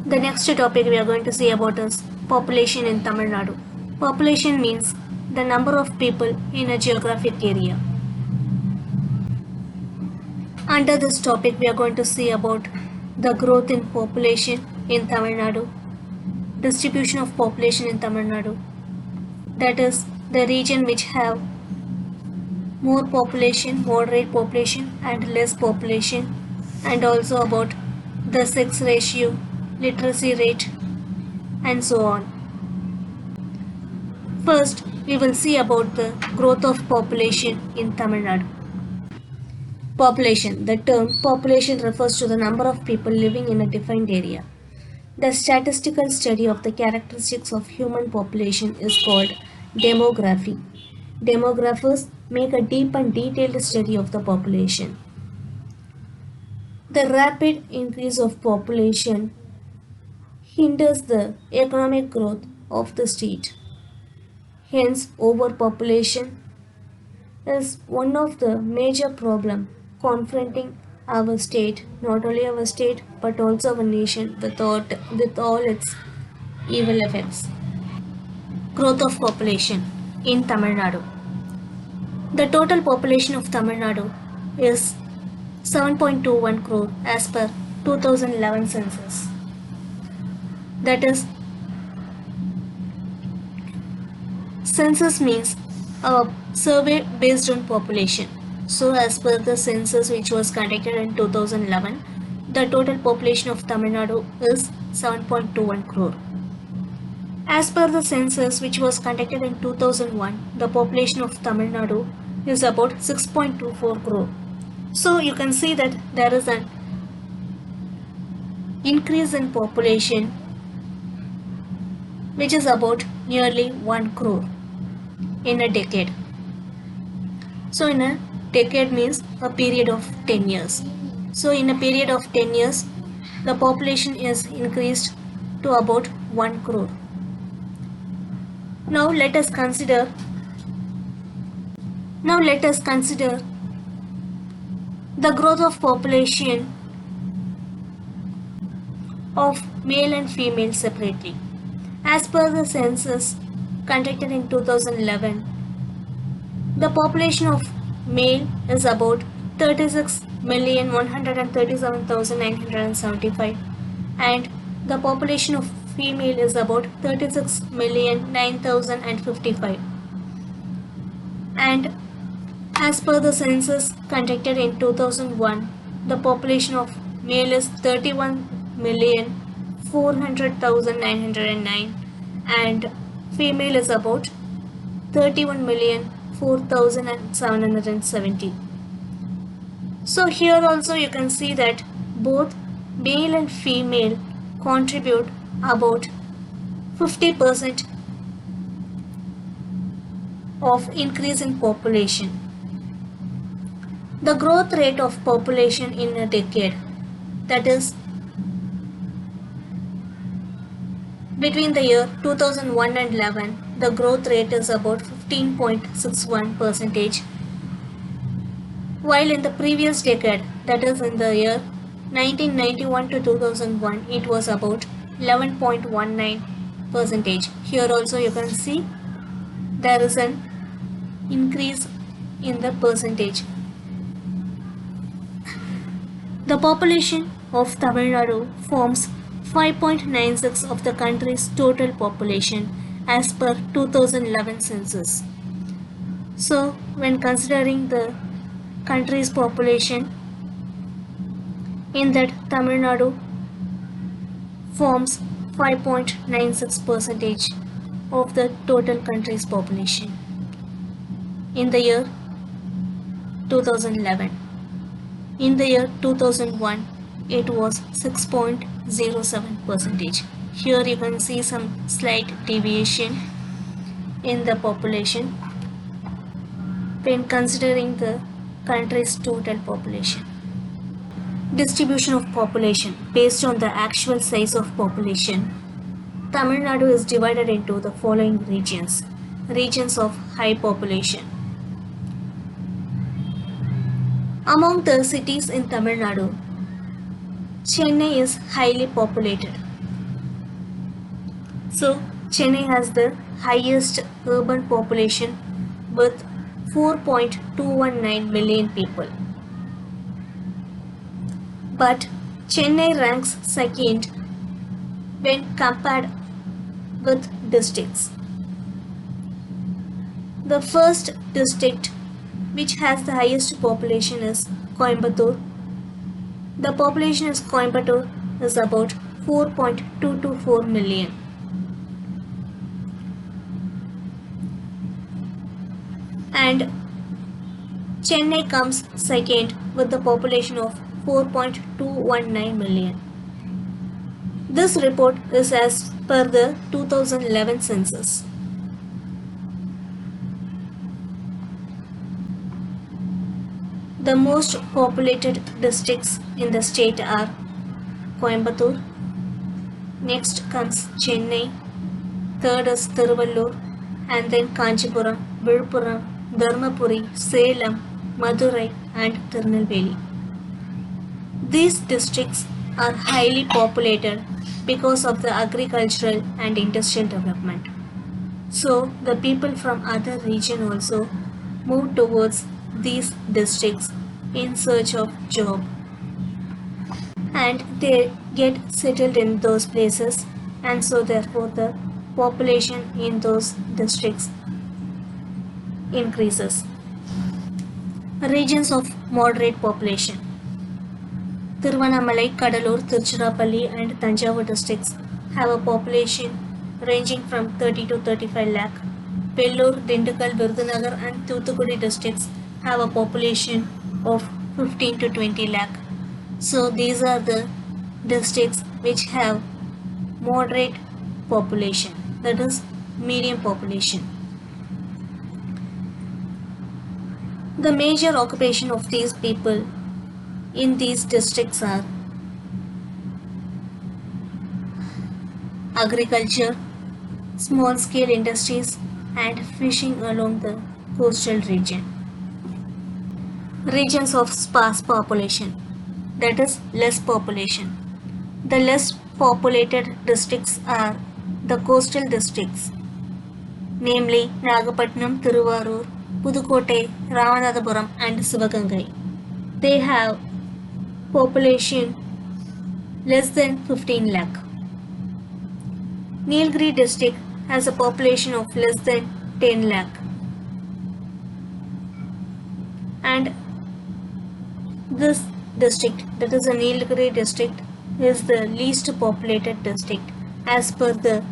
The next topic we are going to see about is population in Tamil Nadu. Population means the number of people in a geographic area. Under this topic we are going to see about the growth in population in Tamil Nadu, distribution of population in Tamil Nadu, that is the region which have more population, moderate population and less population, and also about the sex ratio, literacy rate and so on. First, we will see about the growth of population in Tamil Nadu. Population. The term population refers to the number of people living in a defined area. The statistical study of the characteristics of human population is called demography. Demographers make a deep and detailed study of the population. The rapid increase of population hinders the economic growth of the state. Hence, overpopulation is one of the major problems confronting our state, not only our state but also our nation with all its evil effects. Growth of population in Tamil Nadu. The total population of Tamil Nadu is 7.21 crore as per 2011 census. That is, census means a survey based on population. So as per the census which was conducted in 2011, the total population of Tamil Nadu is 7.21 crore. As per the census which was conducted in 2001, the population of Tamil Nadu is about 6.24 crore. So you can see that there is an increase in population which is about nearly 1 crore in a decade. So in a decade means a period of 10 years. So in a period of 10 years, the population is increased to about 1 crore. Now let us consider the growth of population of male and female separately. As per the census conducted in 2011, the population of male is about 36,137,975 and the population of female is about 36,009,055. And as per the census conducted in 2001, the population of male is 31,400,909 and female is about 31,004,770. So here also you can see that both male and female contribute about 50% of increase in population. The growth rate of population in a decade, that is between the year 2001 and 11, the growth rate is about 15.61%, while in the previous decade, that is in the year 1991 to 2001, it was about 11.19%. Here also you can see there is an increase in the percentage. The population of Tamil Nadu forms 5.96 of the country's total population as per 2011 census. So when considering the country's population, in that Tamil Nadu forms 5.96% of the total country's population in the year 2011. In the year 2001, it was 6.07%. Here you can see some slight deviation in the population when considering the country's total population. Distribution of population based on the actual size of population. Tamil Nadu is divided into the following regions. Regions of high population. Among the cities in Tamil Nadu, Chennai is highly populated. So, Chennai has the highest urban population with 4.219 million people. But Chennai ranks second when compared with districts. The first district which has the highest population is Coimbatore. The population of Coimbatore is about 4.224 million. And Chennai comes second with the population of 4.219 million. This report is as per the 2011 census. The most populated districts in the state are Coimbatore, next comes Chennai, third is Tiruvallur, and then Kanchipuram, Viluppuram, Dharmapuri, Salem, Madurai, and Tirunelveli. These districts are highly populated because of the agricultural and industrial development. So the people from other region also move towards these districts in search of job, and they get settled in those places, and so therefore the population in those districts increases. Regions of moderate population. Tiruvannamalai, Kadalur, Tiruchirappalli and Tanjavur districts have a population ranging from 30 to 35 lakh. Vellore, Dindigul, Virudunagar and Thoothukudi districts have a population of 15 to 20 lakh. So these are the districts which have moderate population, that is medium population. The major occupation of these people in these districts are agriculture, small scale industries and fishing along the coastal region. Regions of sparse population, that is less population. The less populated districts are the coastal districts, namely Nagapattinam, Thiruvarur, Pudukkottai, Ramanathapuram and Sivagangai. They have population less than 15 lakh. Nilgiri district has a population of less than 10 lakh. And this district, that is the Nilgiri district, is the least populated district as per the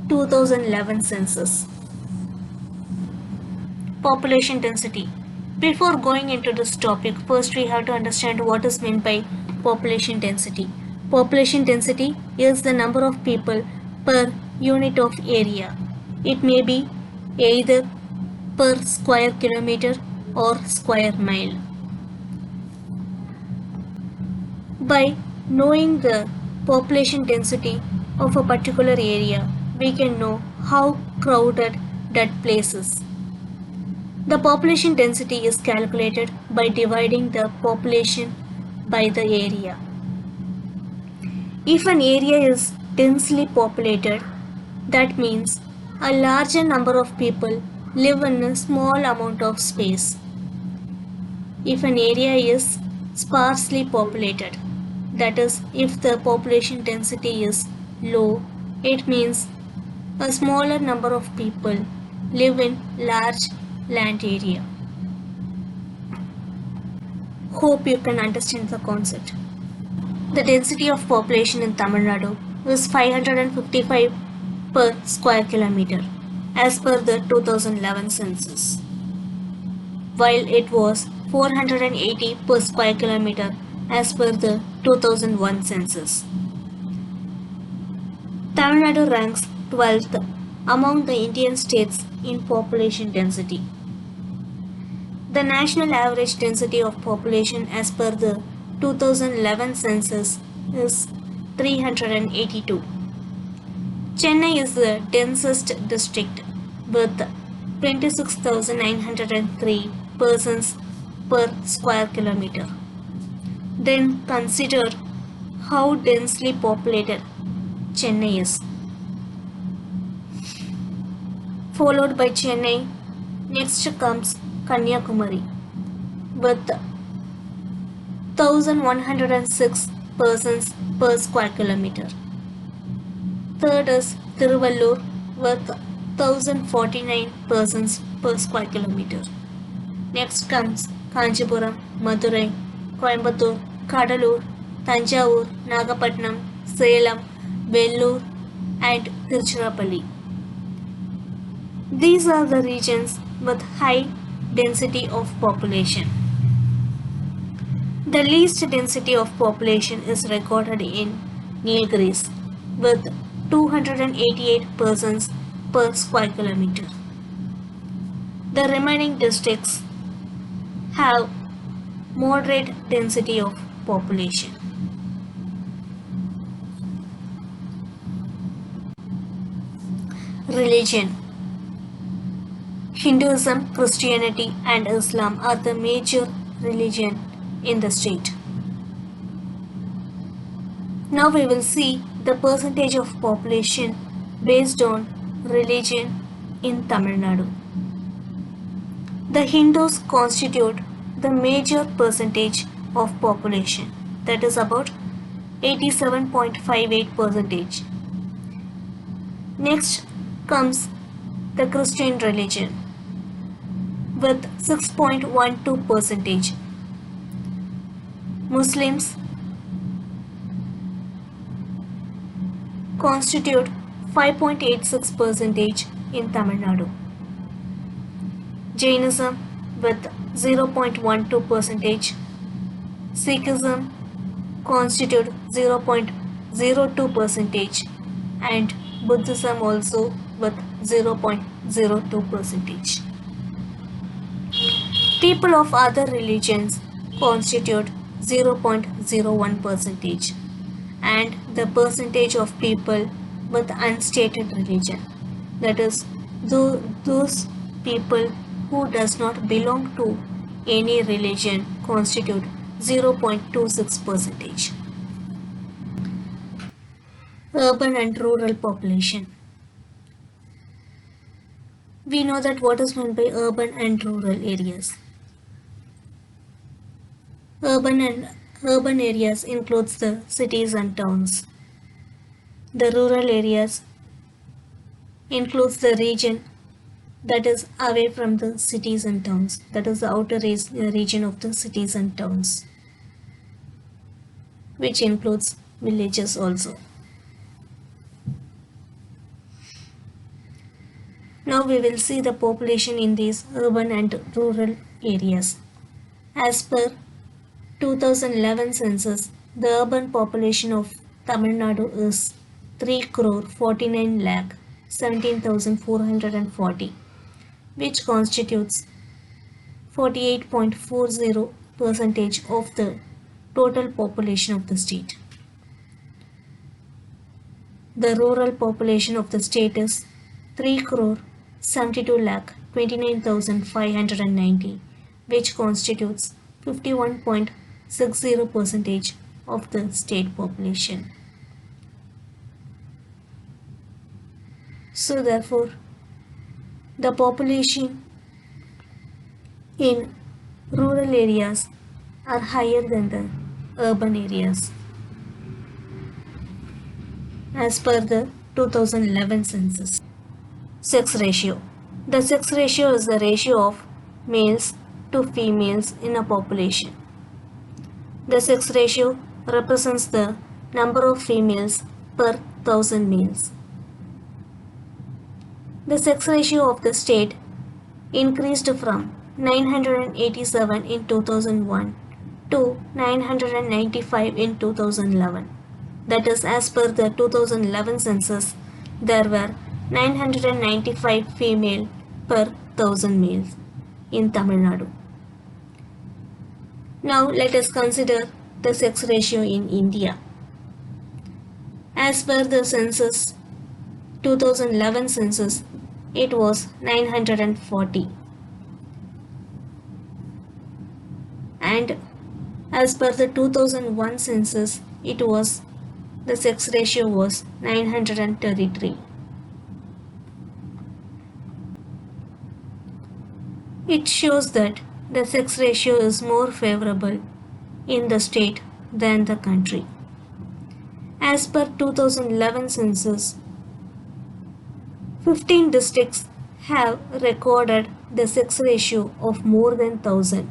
2011 census. Population density. Before going into this topic, first we have to understand what is meant by population density. Population density is the number of people per unit of area. It may be either per square kilometer or square mile. By knowing the population density of a particular area, we can know how crowded that place is. The population density is calculated by dividing the population by the area. If an area is densely populated, that means a larger number of people live in a small amount of space. If an area is sparsely populated, that is, if the population density is low, it means a smaller number of people live in large land area. Hope you can understand the concept. The density of population in Tamilnadu is 555 per square kilometer as per the 2011 census, while it was 480 per square kilometer as per the 2001 census. Tamilnadu ranks 12th among the Indian states in population density. The national average density of population as per the 2011 census is 382. Chennai is the densest district with 26,903 persons per square kilometer. Then consider how densely populated Chennai is. followed by Chennai. Next comes Kanyakumari with 1106 persons per square kilometer. Third is Tiruvallur with 1049 persons per square kilometer. Next comes Kanchipuram, Madurai, Coimbatore, Kadalur, Tanjavur, Nagapattinam, Salem, Vellore and Tiruchirappalli. These are the regions with high density of population. The least density of population is recorded in Nilgiris with 288 persons per square kilometer. The remaining districts have moderate density of population. Religion. Hinduism, Christianity and Islam are the major religion in the state. Now we will see the percentage of population based on religion in Tamilnadu. The Hindus constitute the major percentage of population, that is about 87.58%. Next comes the Christian religion with 6.12%. Muslims constitute 5.86% in Tamil Nadu. Jainism with 0.12%. Sikhism constitute 0.02% and Buddhism also with 0.02%. People of other religions constitute 0.01% and the percentage of people with unstated religion, that is those people who does not belong to any religion, constitute 0.26%. Urban and rural population. We know that what is meant by urban and rural areas. Urban areas includes the cities and towns. The rural areas includes the region that is away from the cities and towns, that is the outer region of the cities and towns, which includes villages also. Now we will see the population in these urban and rural areas. As per 2011 census, the urban population of Tamil Nadu is 3 crore 49 lakh 17,440, which constitutes 48.40% of the total population of the state. The rural population of the state is 3 crore 72 lakh 29,590, which constitutes 51.60% of the state population. So therefore, the population in rural areas are higher than the urban areas as per the 2011 census. Sex ratio. The sex ratio is the ratio of males to females in a population. The sex ratio represents the number of females per 1000 males. The sex ratio of the state increased from 987 in 2001 to 995 in 2011. That is, as per the 2011 census, there were 995 female per 1000 males in Tamil Nadu. Now let us consider the sex ratio in India. As per the census, 2011 census, it was 940. And as per the 2001 census, the sex ratio was 933. It shows that the sex ratio is more favorable in the state than the country. As per 2011 census, 15 districts have recorded the sex ratio of more than 1000.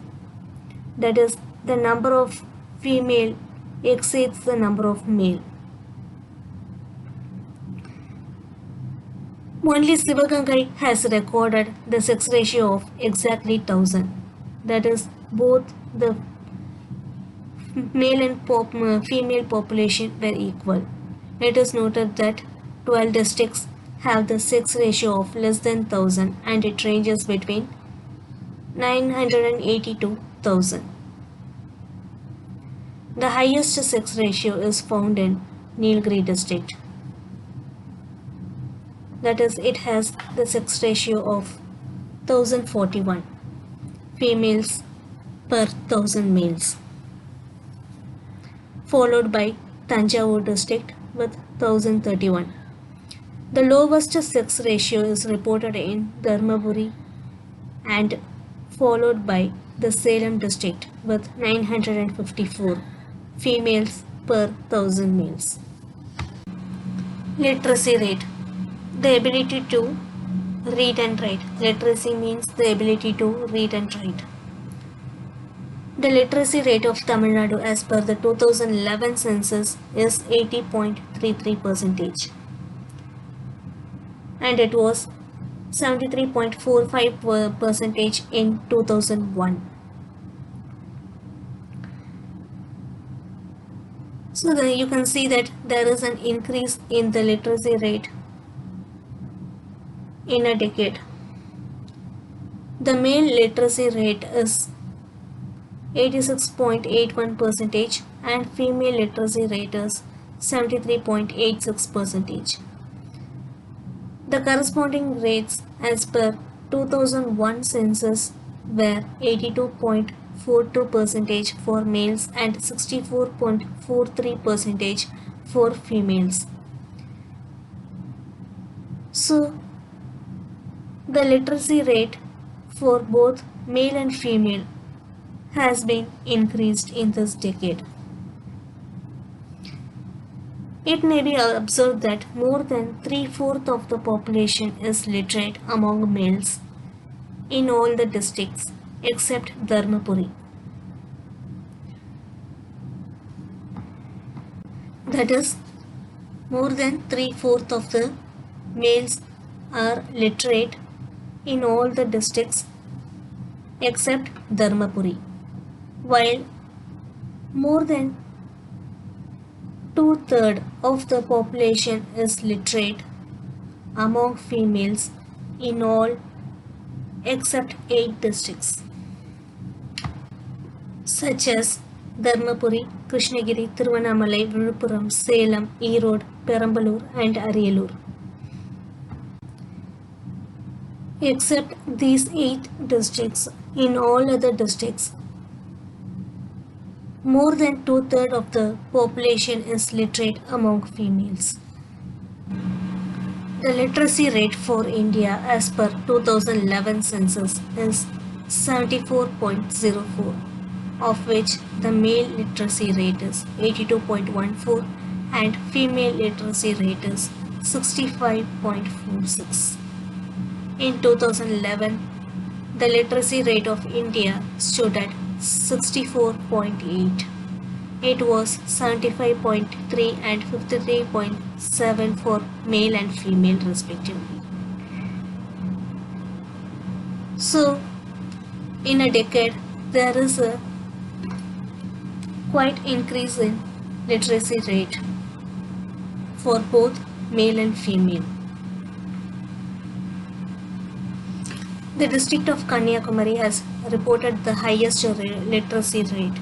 That is, the number of female exceeds the number of male. Only Sivagangai has recorded the sex ratio of exactly 1000. That is, both the male and female population were equal. It is noted that 12 districts have the sex ratio of less than 1000 and it ranges between 980 to 1000. The highest sex ratio is found in Nilgiri district. That is, it has the sex ratio of 1041 females per 1000 males, followed by Tanjavur district with 1031. The lowest sex ratio is reported in Dharmaburi and followed by the Salem district with 954 females per 1000 males. Literacy rate. The ability to read and write. Literacy means the ability to read and write. The literacy rate of Tamil Nadu as per the 2011 census is 80.33% and it was 73.45% in 2001. So then you can see that there is an increase in the literacy rate in a decade. The male literacy rate is 86.81% and female literacy rate is 73.86%. The corresponding rates as per 2001 census were 82.42% for males and 64.43% for females. So, the literacy rate for both male and female has been increased in this decade. It may be observed that more than 3/4 of the population is literate among males in all the districts except Dharmapuri. That is, more than 3/4 of the males are literate in all the districts except Dharmapuri, while more than 2/3 of the population is literate among females in all except 8 districts, such as Dharmapuri, Krishnagiri, Tiruvannamalai, Viluppuram, Salem, Erode, Perambalur and Ariyalur. Except these 8 districts, in all other districts, more than 2/3 of the population is literate among females. The literacy rate for India as per 2011 census is 74.04, of which the male literacy rate is 82.14 and female literacy rate is 65.46. In 2011, the literacy rate of India stood at 64.8. It was 75.3 and 53.7 for male and female respectively. So, in a decade, there is a quite increase in literacy rate for both male and female. The district of Kanyakumari has reported the highest literacy rate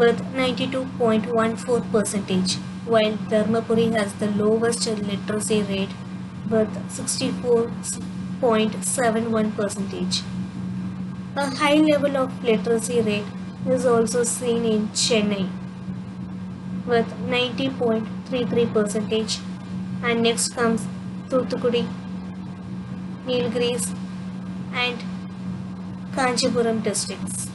with 92.14%, while Dharmapuri has the lowest literacy rate with 64.71%. A high level of literacy rate is also seen in Chennai with 90.33%, and next comes Thoothukudi, Nilgiris and Kanchipuram districts.